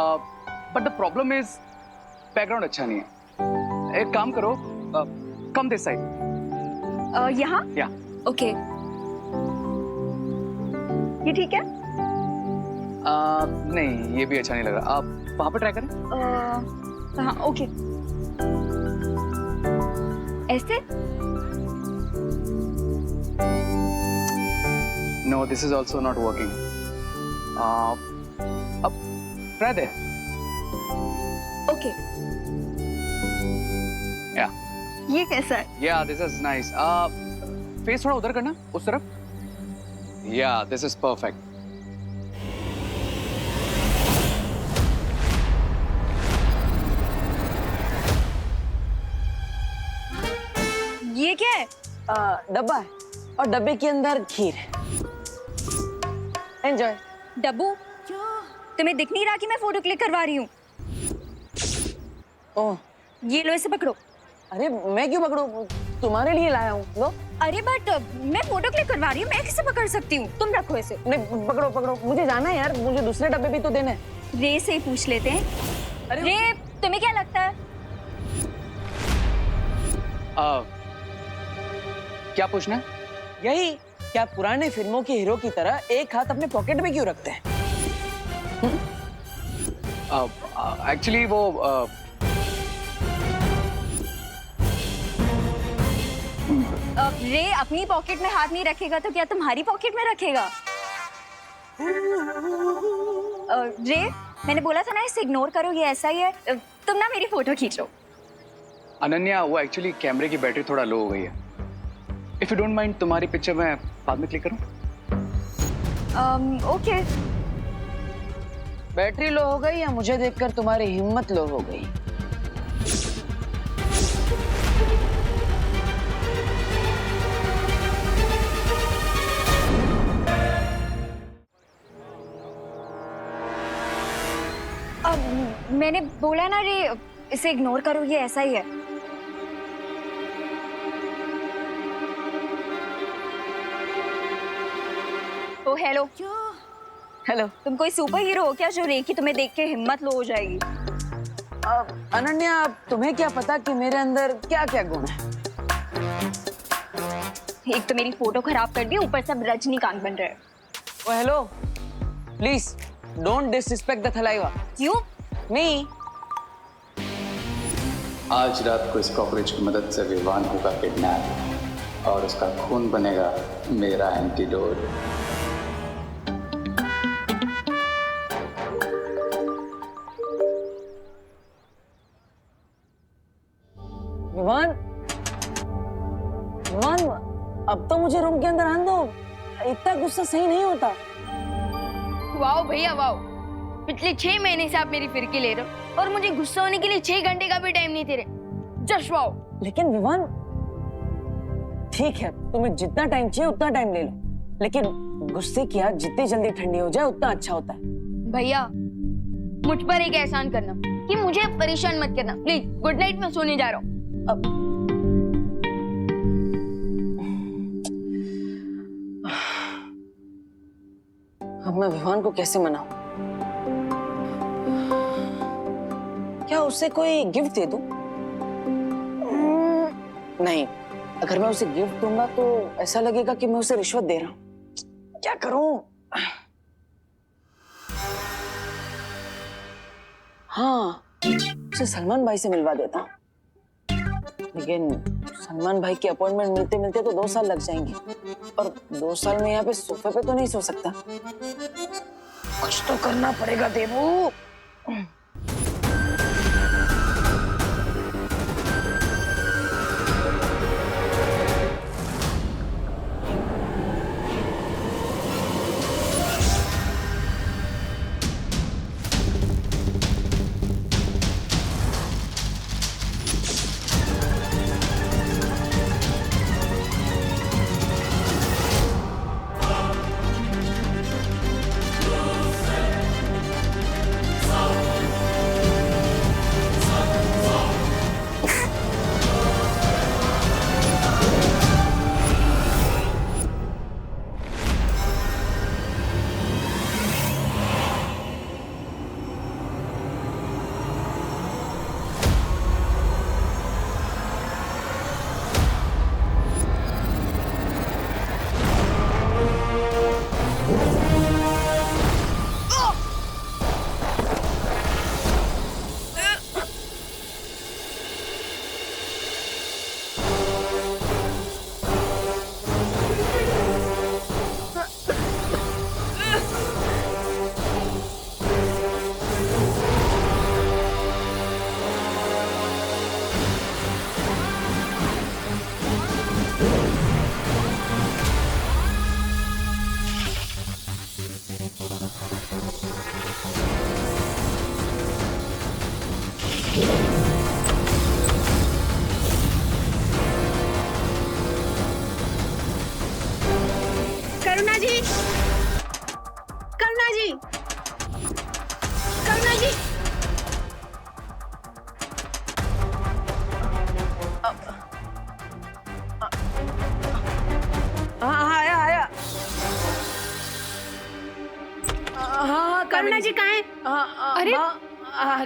But the problem is background अच्छा नहीं है। एक काम करो, कम दिस साइड। यहाँ? या ओके, ये ठीक है? नहीं, ये भी अच्छा नहीं लग रहा। आप वहां पर ट्राई करें। हाँ, ओके। ऐसे? No, this is also not working. अब ट्राई दे। ओके। या ये कैसा है? या दिस इज नाइस। फेस थोड़ा उधर करना, उस तरफ। या दिस इज परफेक्ट। ये क्या है? डब्बा है और डब्बे के अंदर खीर है। एंजॉय। डब्बू, तुम्हें दिख नहीं रहा कि मैं फोटो क्लिक करवा रही हूँ? ओह, ये लो, इसे पकड़ो। अरे मैं क्यों पकड़ूं? तुम्हारे लिए लाया हूँ। लो। अरे बट मैं फोटो क्लिक करवा रही हूँ, मैं कैसे पकड़ सकती हूँ? तुम रखो इसे। नहीं, पकड़ो पकड़ो, मुझे जाना है यार, मुझे दूसरे डब्बे भी तो देने हैं। रे से ही पूछ लेते हैं। अरे रे, तुम्हें क्या लगता है? क्या पूछना है? यही, क्या पुराने फिल्मों के हीरो की तरह एक हाथ अपने पॉकेट में क्यों रखते हैं? एक्चुअली वो रे अपनी पॉकेट में हाथ नहीं रखेगा तो क्या तुम्हारी पॉकेट में रखेगा? रे, मैंने बोला था ना इसे इग्नोर करो, ये ऐसा ही है। तुम ना मेरी फोटो खींचो। अनन्या, वो एक्चुअली कैमरे की बैटरी थोड़ा लो हो गई है। इफ यू डोंट माइंड, तुम्हारी पिक्चर मैं बाद में क्लिक करूं? ओके। बैटरी लो हो गई या मुझे देखकर तुम्हारी हिम्मत लो हो गई? मैंने बोला ना रे, इसे इग्नोर करो, ये ऐसा ही है। ओ हेलो। हेलो। तुम कोई सुपर हीरो हो क्या जो रे की तुम्हें देख के हिम्मत लो हो जाएगी? अनन्या, तुम्हें क्या पता कि मेरे अंदर क्या क्या गुण है? एक तो मेरी फोटो खराब कर दी, ऊपर से अब रजनीकांत बन रहे हैं। Oh hello, please don't disrespect the Thalaiva. क्यों? मी। आज रात को इस कॉकरोच की मदद से विवान होगा किडनैप और उसका खून बनेगा मेरा एंटीडोट। विवान, विवान, अब तो मुझे रूम के अंदर आने दो। इतना गुस्सा सही नहीं होता। वाओ भैया वाओ, पिछले 6 महीने से आप मेरी फिरकी ले रहे हो और मुझे गुस्सा होने के लिए 6 घंटे का भी टाइम नहीं दे रहे। Just wow. लेकिन विवान, ठीक है, तुम्हें जितना टाइम चाहिए उतना टाइम ले लो, लेकिन गुस्से की आग जितनी जल्दी ठंडी हो जाए उतना अच्छा होता है। भैया, मुझ पर एक एहसान करना कि मुझे परेशान मत करना प्लीज। गुड नाइट, मैं सोने जा रहा हूँ। अब मैं विवान को कैसे मनाऊं? क्या उसे कोई गिफ्ट दे दूं? नहीं, अगर मैं उसे गिफ्ट दूंगा तो ऐसा लगेगा कि मैं उसे रिश्वत दे रहा हूं। क्या करूं? हाँ, उसे सलमान भाई से मिलवा देता हूं। लेकिन सलमान भाई की अपॉइंटमेंट मिलते मिलते तो 2 साल लग जाएंगे, और 2 साल में यहाँ पे सोफे पे तो नहीं सो सकता। कुछ तो करना पड़ेगा देवू। करुणा जी, करुणा जी, करुणा जी। हाँ आया आया। हाँ करुणा जी कहाँ हैं? अरे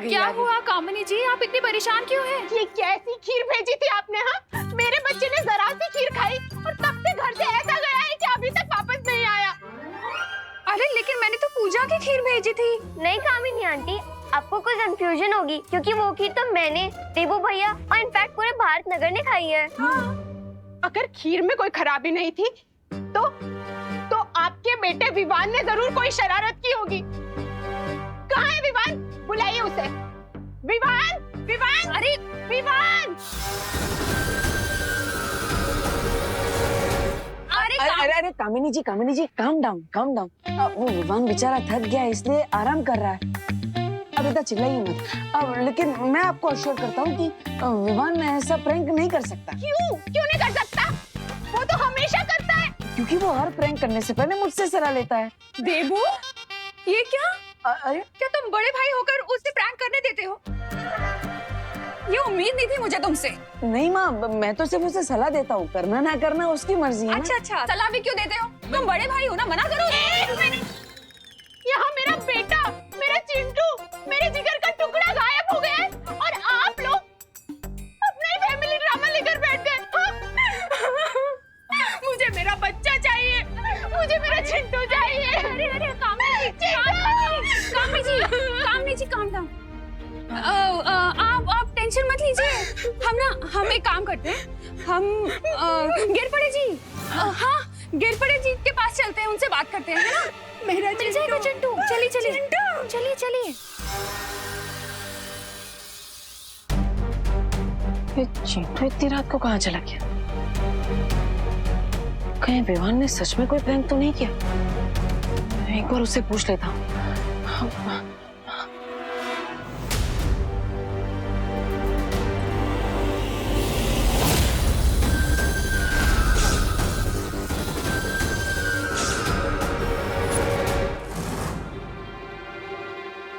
क्या हुआ कामिनी जी, आप इतनी परेशान क्यों हैं? ये कैसी खीर भेजी थी आपने? हाँ, मेरे बच्चे ने जरा सी खीर खाई और तब से घर से ऐसा गया है कि अभी तक वापस नहीं आया। अरे लेकिन मैंने तो पूजा की खीर भेजी थी। नहीं कामिनी आंटी, आपको कोई कंफ्यूजन होगी क्योंकि वो खीर तो मैंने, देवू भैया और इनफैक्ट पूरे भारत नगर ने खाई है। अगर खीर में कोई खराबी नहीं थी तो आपके बेटे विवान ने जरूर कोई शरारत की होगी। कहाँ है विवान? बुलाइए उसे। विवान, विवान, अरे विवान! अरे कामिनी जी काम डाउन। वो विवान बेचारा थक गया इसलिए आराम कर रहा है। अब इतना चिल्लाइए मत। अब लेकिन मैं आपको अश्योर करता हूँ कि विवान ऐसा प्रैंक नहीं कर सकता। क्यों नहीं कर सकता? वो तो हमेशा करता है। क्योंकि वो हर प्रैंक करने से पहले मुझसे सलाह लेता है। देबू, ये क्या? अरे क्या तुम बड़े भाई होकर उससे प्रैंक करने देते हो? ये उम्मीद नहीं थी मुझे तुमसे। नहीं माँ, मैं तो सिर्फ उसे सलाह देता हूँ, करना ना करना उसकी मर्जी है। अच्छा, सलाह भी क्यों देते हो? तुम बड़े भाई हो ना, मना करो। यहाँ मेरा बेटा, मेरा चिंटू, मेरे जिगर का टुकड़ा गायब हो गया है और आप लोग अपना ही फैमिली ड्रामा लेकर बैठ गए। मुझे मेरा बच्चा चाहिए, मुझे मेरा चिंटू चाहिए। अरे कामिनी जी काम डाउन। आप टेंशन मत लीजिए। हम एक काम करते हैं, हम गिरपड़े जी, हाँ गिरपड़े जी के पास चलते हैं, उनसे बात करते हैं, है ना? मेरा मिल जाएगा चिंटू। चलिए। ये चिंटू इतनी रात को कहाँ चला गया? कहीं विवान ने सच में कोई प्रैंक तो नहीं किया? मैं एक बार उससे पूछ लेता हूँ।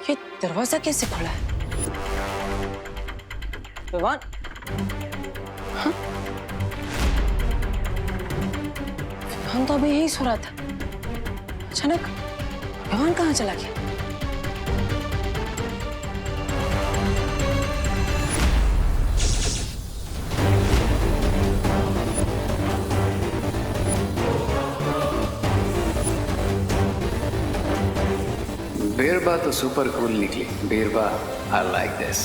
ये दरवाजा कैसे खुला है? विवान, हाँ? विवान तो अभी यही सो रहा था। अचानक विवान कहाँ चला गया? बीरबा तो सुपर कूल निकली। बीरबा, आई लाइक दिस।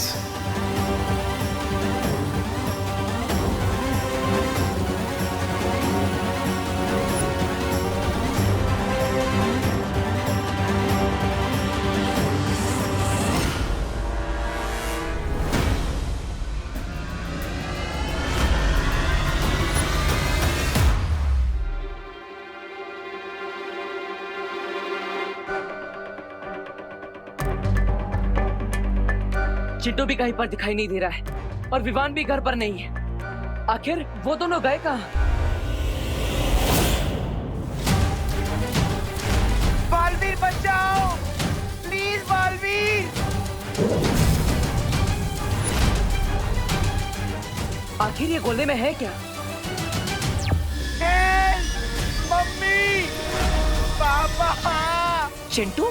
चिंटू भी कहीं पर दिखाई नहीं दे रहा है और विवान भी घर पर नहीं है। आखिर वो दोनों गए कहाँ? बालवीर बचाओ, प्लीज बालवीर। आखिर ये गोले में है क्या? हेल्प, मम्मी, पापा। चिंटू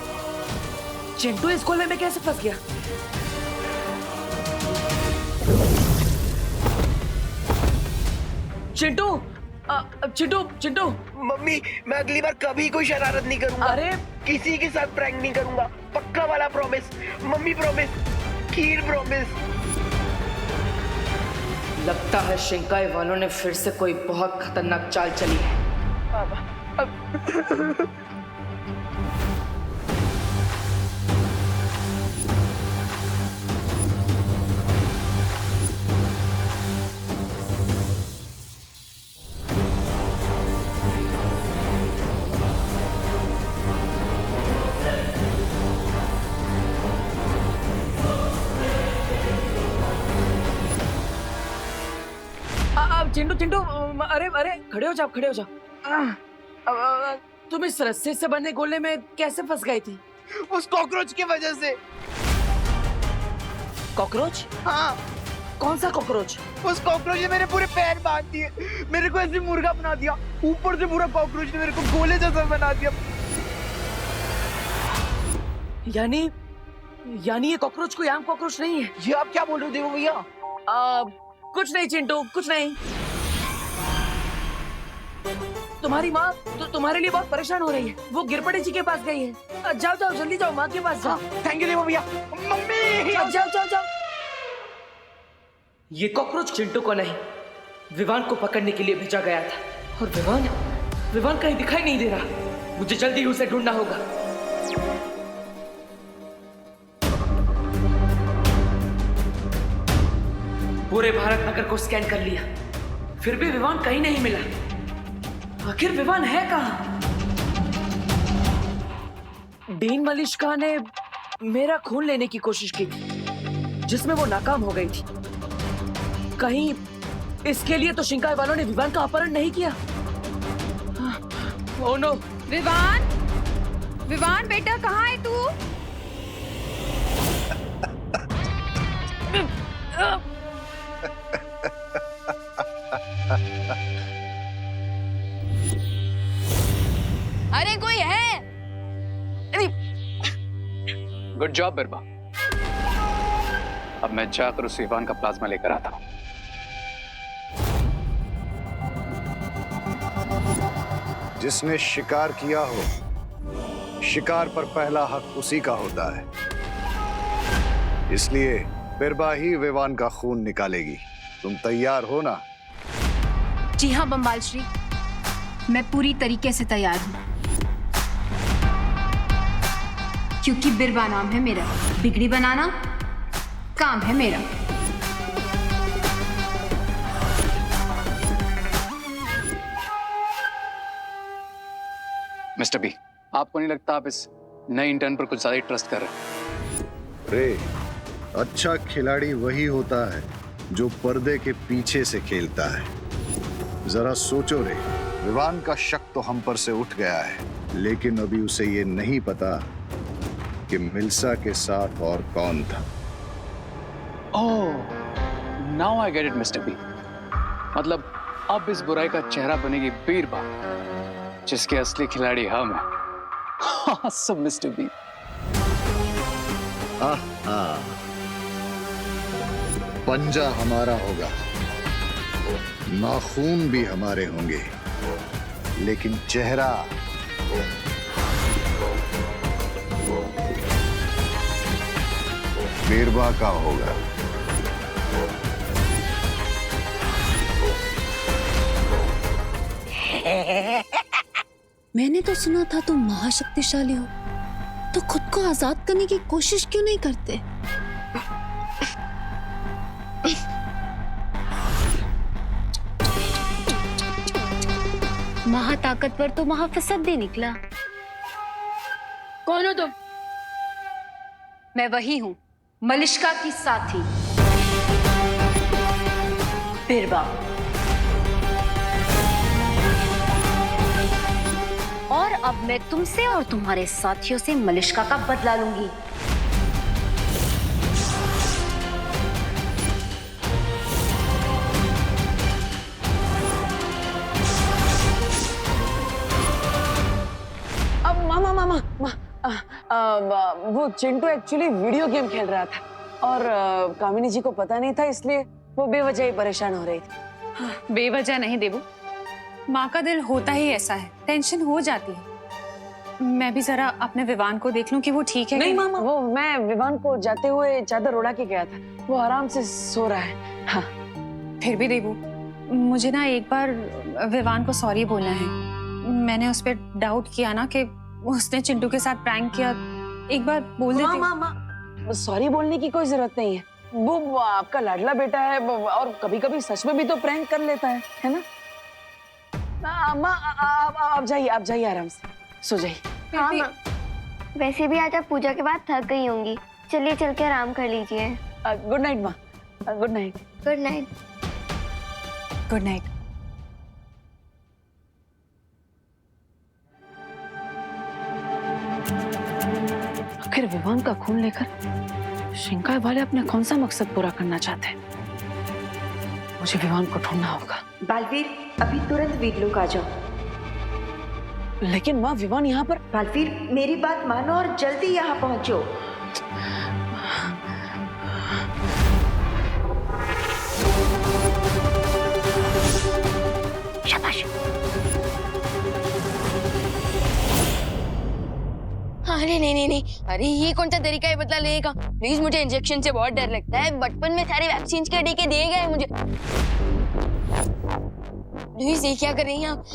इस गोले में कैसे फंस गया? चिंटू। मम्मी, मैं अगली बार कभी कोई शरारत नहीं करूंगा। अरे किसी के साथ प्रैंक नहीं करूंगा, पक्का वाला प्रॉमिस। मम्मी प्रॉमिस, खीर प्रॉमिस। लगता है शिंकाई वालों ने फिर से कोई बहुत खतरनाक चाल चली है। चिंटू चिंटू अरे अरे खड़े हो जाओ, खड़े हो जाओ। तुम इस रस्से से बने गोले में कैसे फंस गई थी? उस कॉकरोच की वजह से। कॉकरोच? हाँ, कौन सा कॉकरोच? उस कॉकरोच ने मेरे पूरे पैर बांध दिए, मेरे को ऐसे मुर्गा बना दिया, ऊपर से पूरा कॉकरोच ने मेरे को गोले जैसा बना दिया। यानी ये कॉकरोच कोई आम कॉकरोच नहीं है। ये आप क्या बोल रहे हो देवो भैया? कुछ नहीं चिंटू, कुछ नहीं। तुम्हारी माँ तो तुम्हारे लिए बहुत परेशान हो रही है, वो गिरपड़े जी के पास गई है। जाओ जाओ जल्दी जाओ, माँ के पास जाओ। थैंक यू देवो भैया। मम्मी जाओ जाओ जाओ जाओ। ये कॉकरोच चिंटू को नहीं, विवान को पकड़ने के लिए भेजा गया था। और विवान कहीं दिखाई नहीं दे रहा। मुझे जल्दी उसे ढूंढना होगा। पूरे भारत नगर को स्कैन कर लिया, फिर भी विवान कहीं नहीं मिला। आखिर विवान है कहाँ? डीन मलिश्का ने मेरा खून लेने की कोशिश की थी, जिसमें वो नाकाम हो गई थी। कहीं इसके लिए तो शिंकाई वालों ने विवान का अपहरण नहीं किया? Oh no. विवान बेटा कहाँ है तू? अरे कोई है? Good job Birba. अब मैं जाकर उस विवान का प्लाज्मा लेकर आता हूं। जिसने शिकार किया हो, शिकार पर पहला हक उसी का होता है। इसलिए बिरबा ही विवान का खून निकालेगी। तुम तैयार हो ना? जी हाँ बम्बाल श्री, मैं पूरी तरीके से तैयार हूँ। क्योंकि बिरबा नाम है मेरा, बिगड़ी बनाना काम है मेरा। मिस्टर बी, आपको नहीं लगता आप इस नए इंटर्न पर कुछ ज्यादा ही ट्रस्ट कर रहे हैं? रे, अच्छा खिलाड़ी वही होता है जो पर्दे के पीछे से खेलता है। जरा सोचो रे, विवान का शक तो हम पर से उठ गया है, लेकिन अभी उसे ये नहीं पता कि मिल्सा के साथ और कौन था। Oh, now I get it mister B. मतलब अब इस बुराई का चेहरा बनेगी बीरबा, जिसके असली खिलाड़ी हम हैं। सब मिस्टर बी। पंजा हमारा होगा, नाखून भी हमारे होंगे, लेकिन चेहरा बीरबा का होगा। मैंने तो सुना था तुम महाशक्तिशाली हो, तो खुद को आजाद करने की कोशिश क्यों नहीं करते? महाताकतवर तो महाफसद निकला। कौन हो तुम? मैं वही हूँ, मलिश्का की साथी बिरबा। और अब मैं तुमसे और तुम्हारे साथियों से मलिश्का का बदला लूंगी। वो चिंटू एक्चुअली वीडियो गेम खेल रहा था और कामिनी जी को पता नहीं था, इसलिए वो बेवजह ही परेशान हो रही थी। बेवजह नहीं देबू, माँ का दिल होता ही ऐसा है, टेंशन हो जाती है। मैं भी जरा अपने विवान को देख लूं कि वो ठीक है। नहीं मामा, वो मैं विवान को जाते हुए चादर उड़ा के गया था, वो आराम से सो रहा है। हाँ। फिर भी देबू, मुझे ना एक बार विवान को सॉरी बोलना है। मैंने उस पर डाउट किया ना कि उसने चिंटू के साथ प्रैंक किया। एक बार बोल देती। मामा, सॉरी बोलने की कोई जरूरत नहीं है, वो आपका लाडला बेटा है और कभी कभी सच में भी तो प्रैंक कर लेता है ना? अम्मा आप जाइए आराम से सो जाइए। हाँ माँ, वैसे भी आज आप पूजा के बाद थक गई होंगी, चलिए चल के आराम कर लीजिए। गुड नाइट माँ। Good night. Good night. Good night. Vivaan का खून लेकर शिंकाई वाले अपने कौन सा मकसद पूरा करना चाहते हैं? मुझे विवान को ढूंढना होगा। बालवीर, अभी तुरंत वीरलोक आ जाओ। लेकिन माँ, विवान यहाँ पर। बालवीर, मेरी बात मानो और जल्दी यहाँ पहुंचो। शाबाश। अरे नहीं, अरे ये कौन सा तरीका है बदला लेने का? प्लीज, मुझे इंजेक्शन से बहुत डर लगता है। बचपन में सारे वैक्सीन के टीके दिए गए मुझे। प्लीज, ये क्या कर रही हैं आप?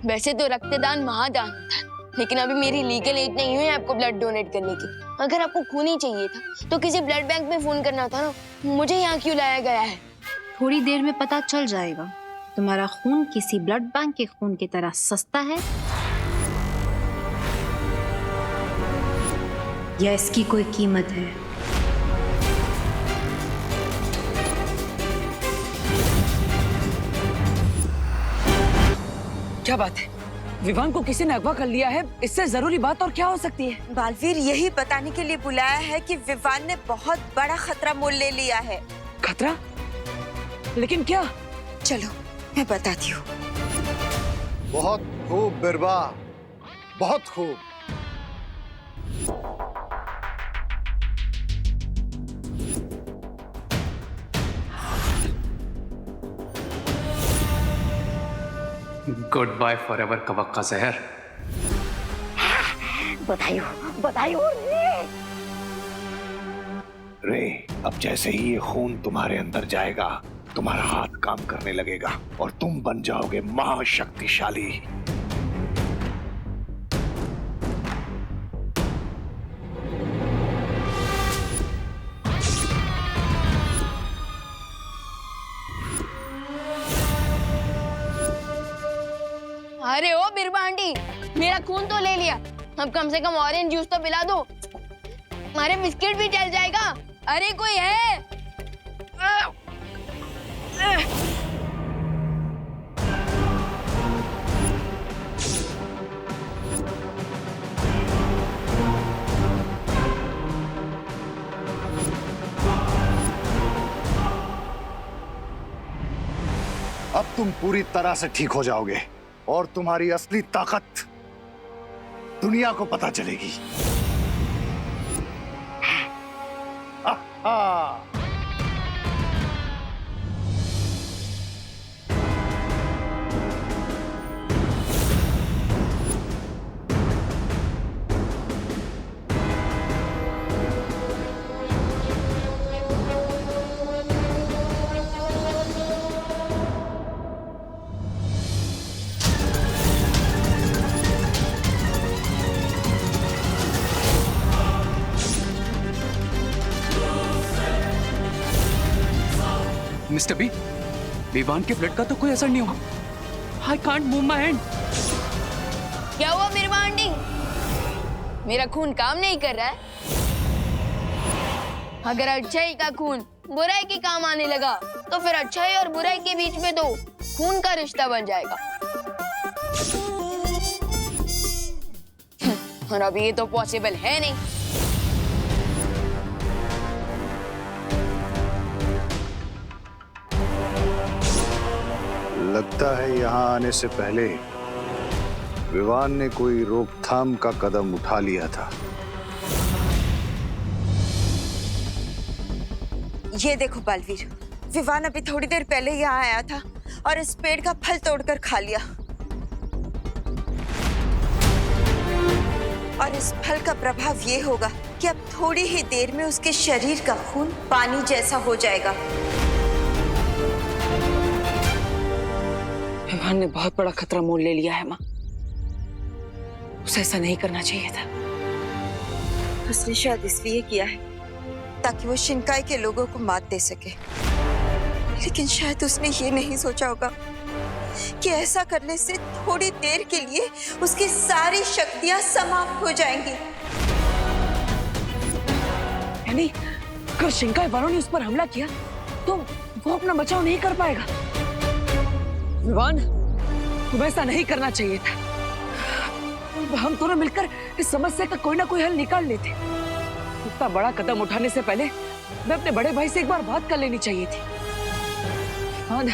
वैसे तो रक्तदान महादान था, लेकिन अभी मेरी लीगल एज नहीं हुई आपको ब्लड डोनेट करने की। अगर आपको खून ही चाहिए था तो किसी ब्लड बैंक में फोन करना था ना। मुझे यहाँ क्यों लाया गया है? थोड़ी देर में पता चल जाएगा तुम्हारा खून किसी ब्लड बैंक के खून की तरह सस्ता है या इसकी कोई कीमत है। क्या बात है? विवान को किसी ने अगवा कर लिया है। इससे जरूरी बात और क्या हो सकती है? बालवीर, यही बताने के लिए बुलाया है कि विवान ने बहुत बड़ा खतरा मोल ले लिया है। खतरा? लेकिन क्या? चलो मैं बताती हूँ। बहुत खूब बिरबा, बहुत खूब। गुड बाय फॉरएवर कवक का जहर। बधाई हो रे, अब जैसे ही ये खून तुम्हारे अंदर जाएगा, तुम्हारा हाथ काम करने लगेगा और तुम बन जाओगे महाशक्तिशाली। अरे ओ बिरबा आंटी, मेरा खून तो ले लिया, अब कम से कम ऑरेंज जूस तो पिला दो। हमारे बिस्किट भी चल जाएगा। अरे कोई है? अब तुम पूरी तरह से ठीक हो जाओगे और तुम्हारी असली ताकत दुनिया को पता चलेगी। मिस्टर बी, विवान के ब्लड का तो कोई असर नहीं हुआ। I can't move my hand. क्या हुआ बिरबा आंटी? मेरा खून काम नहीं कर रहा है? अगर अच्छाई का खून बुराई के काम आने लगा तो फिर अच्छाई और बुराई के बीच में तो खून का रिश्ता बन जाएगा। और अभी ये तो पॉसिबल है नहीं। लगता है यहाँ आने से पहले विवान ने कोई रोकथाम का कदम उठा लिया था। ये देखो बालवीर, विवान अभी थोड़ी देर पहले यहाँ आया था और इस पेड़ का फल तोड़कर खा लिया। और इस फल का प्रभाव ये होगा कि अब थोड़ी ही देर में उसके शरीर का खून पानी जैसा हो जाएगा। विवान ने बहुत बड़ा खतरा मोल ले लिया है माँ। उसे ऐसा नहीं करना चाहिए था। उसने शायद इसलिए किया है ताकि वो शिनकाई के लोगों को मात दे सके, लेकिन शायद उसने ये नहीं सोचा होगा कि ऐसा करने से थोड़ी देर के लिए उसकी सारी शक्तियां समाप्त हो जाएंगी। यानी अगर शिंकाई वालों ने उस पर हमला किया तो वो अपना बचाव नहीं कर पाएगा। विवान, तुम्हें ऐसा नहीं करना चाहिए था। हम दोनों मिलकर इस समस्या का कोई ना कोई हल निकाल लेते। इतना बड़ा कदम उठाने से पहले मैं अपने बड़े भाई से एक बार बात कर लेनी चाहिए थी। विवान,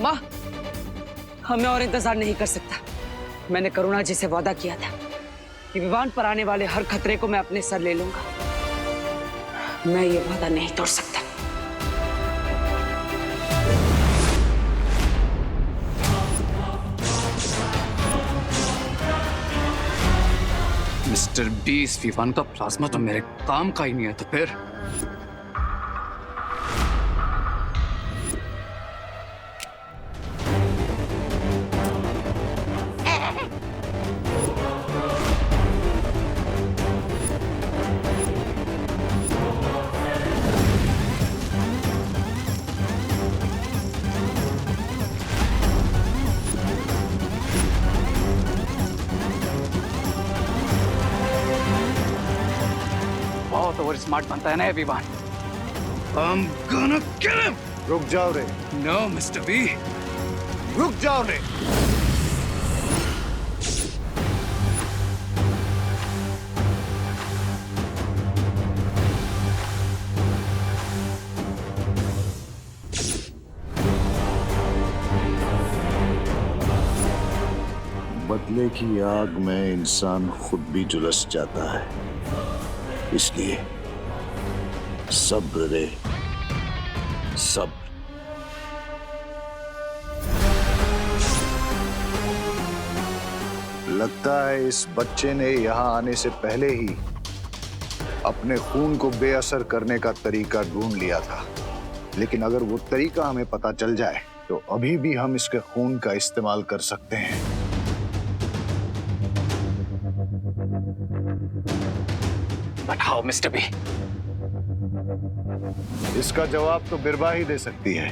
माँ, मैं और इंतजार नहीं कर सकता। मैंने करुणा जी से वादा किया था कि विवान पर आने वाले हर खतरे को मैं अपने सर ले लूंगा। मैं ये वादा नहीं तोड़ सकता। मिस्टर बी, इस विवान का प्लाज्मा तो मेरे काम का ही नहीं है, तो फिर बहुत ओवर स्मार्ट बनता है ना ये Vivaan. I'm gonna kill him! रुक जाओ रे, No, Mr. B. रुक जाओ रे। बदले की आग में इंसान खुद भी झुलस जाता है, इसलिए सब्र रे, सब्र। लगता है इस बच्चे ने यहाँ आने से पहले ही अपने खून को बेअसर करने का तरीका ढूंढ लिया था, लेकिन अगर वो तरीका हमें पता चल जाए तो अभी भी हम इसके खून का इस्तेमाल कर सकते हैं। बताओ मिस्टर बी। इसका जवाब तो बिरबा ही दे सकती है।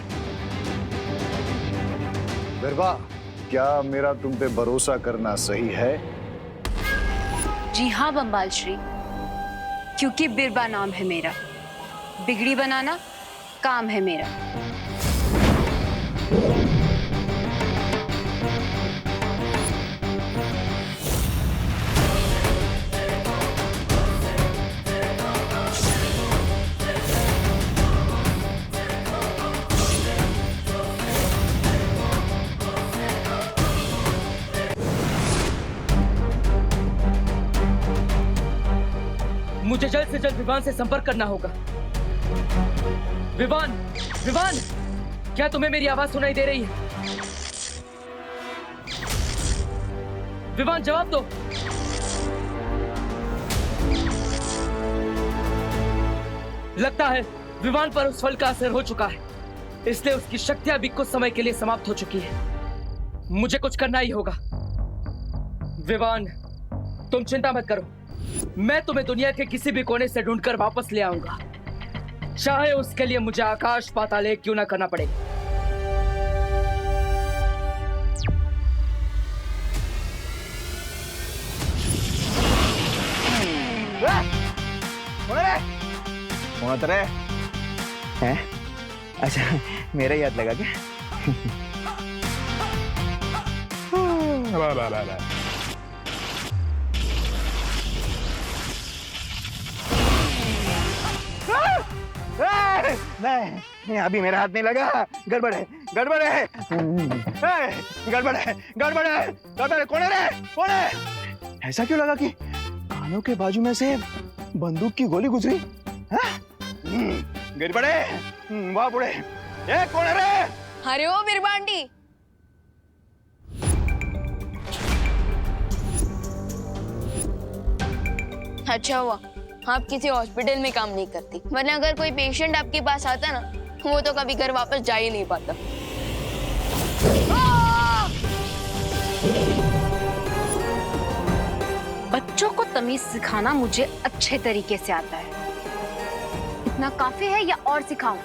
बिरबा, क्या मेरा तुम पे भरोसा करना सही है? जी हाँ बम्बाल श्री, क्योंकि बिरबा नाम है मेरा, बिगड़ी बनाना काम है मेरा। मुझे जल्द से जल्द विवान से संपर्क करना होगा। विवान, विवान, क्या तुम्हें मेरी आवाज सुनाई दे रही है? विवान, जवाब दो। लगता है विवान पर उस फल का असर हो चुका है, इसलिए उसकी शक्तियां भी कुछ समय के लिए समाप्त हो चुकी है। मुझे कुछ करना ही होगा। विवान, तुम चिंता मत करो, मैं तुम्हें दुनिया के किसी भी कोने से ढूंढकर वापस ले आऊंगा, चाहे उसके लिए मुझे आकाश पाताल एक क्यों ना करना पड़े। कौन रे? हैं? अच्छा, मेरा याद लगा क्या? नहीं, अभी मेरा हाथ नहीं लगा। गड़बड़ है, गड़बड़ है, गड़बड़ है, गड़बड़ है, गड़बड़ है। कौन है रे? कौन है? ऐसा क्यों लगा कि कानों के बाजू में से बंदूक की गोली गुजरी? गड़बड़ है। वाह बुढ़े, कौन है रे? अरे ओ बिरबांडी, अच्छा हुआ आप किसी हॉस्पिटल में काम नहीं करती, वरना अगर कोई पेशेंट आपके पास आता ना, वो तो कभी घर वापस जा ही नहीं पाता। बच्चों को तमीज सिखाना मुझे अच्छे तरीके से आता है। इतना काफी है या और सिखाऊं?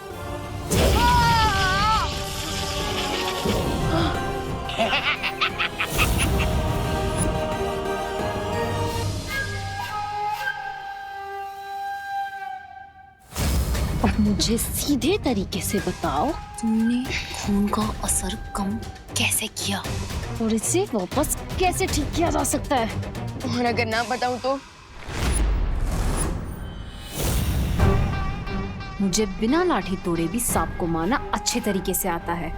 अब मुझे सीधे तरीके से बताओ, तुमने खून का असर कम कैसे किया और इसे वापस कैसे ठीक किया जा सकता है? और अगर ना बताऊं तो? मुझे बिना लाठी तोड़े भी सांप को मारना अच्छे तरीके से आता है।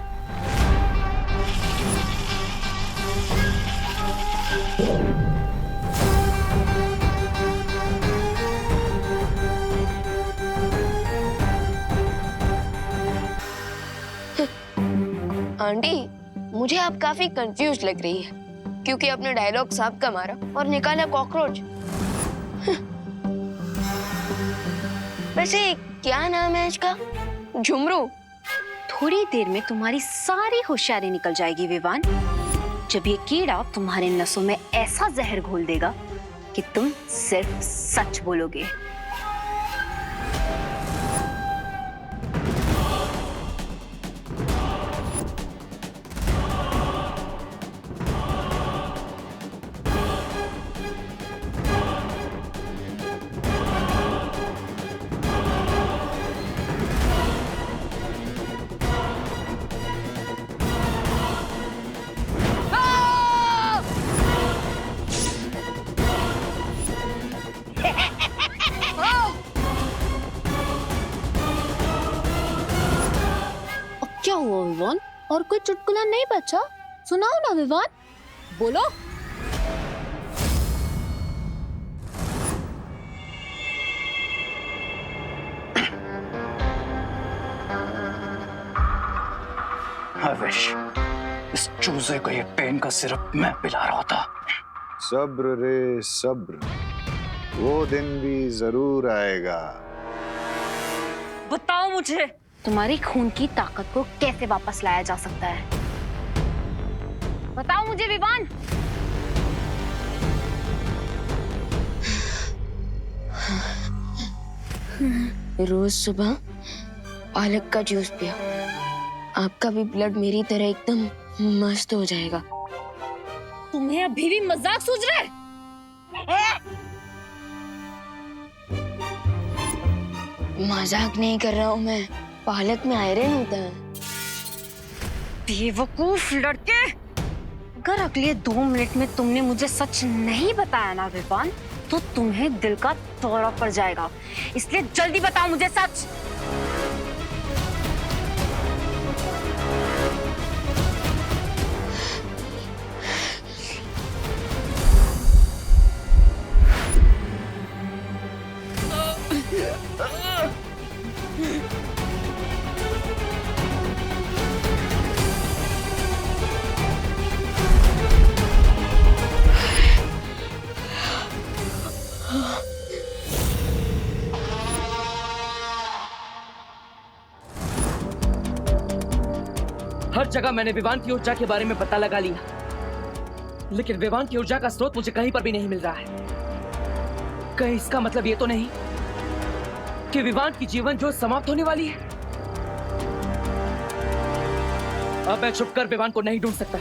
आंटी, मुझे आप काफी कंफ्यूज लग रही है, क्योंकि आपने डायलॉग सांप का मारा और निकाला कॉकरोच। वैसे क्या नाम है इसका? झुमरू। थोड़ी देर में तुम्हारी सारी होशियारी निकल जाएगी विवान, जब ये कीड़ा तुम्हारे नसों में ऐसा जहर घोल देगा कि तुम सिर्फ सच बोलोगे। क्या हुआ विवान? और कोई चुटकुला नहीं बचा? सुनाओ ना विवान, बोलो। I wish इस चूजे को ये पेन का सिरप मैं पिला रहा था। सब्र रे सब्र, वो दिन भी जरूर आएगा। बताओ मुझे, तुम्हारी खून की ताकत को कैसे वापस लाया जा सकता है? बताओ मुझे विवान। रोज सुबह पालक का जूस पिया, आपका भी ब्लड मेरी तरह एकदम मस्त हो जाएगा। तुम्हें अभी भी मजाक सूझ रहा है? मजाक नहीं कर रहा हूँ मैं, पालक में आयरन होता है। बेवकूफ लड़के, अगर अगले 2 मिनट में तुमने मुझे सच नहीं बताया ना विवान, तो तुम्हें दिल का दौरा पड़ जाएगा। इसलिए जल्दी बताओ मुझे सच। हर जगह मैंने विवान की ऊर्जा के बारे में पता लगा लिया, लेकिन विवान की ऊर्जा का स्रोत मुझे कहीं पर भी नहीं मिल रहा है। कहीं इसका मतलब ये तो नहीं कि विवान की जीवन ज्योत समाप्त होने वाली है? अब मैं छुपकर विवान को नहीं ढूंढ सकता।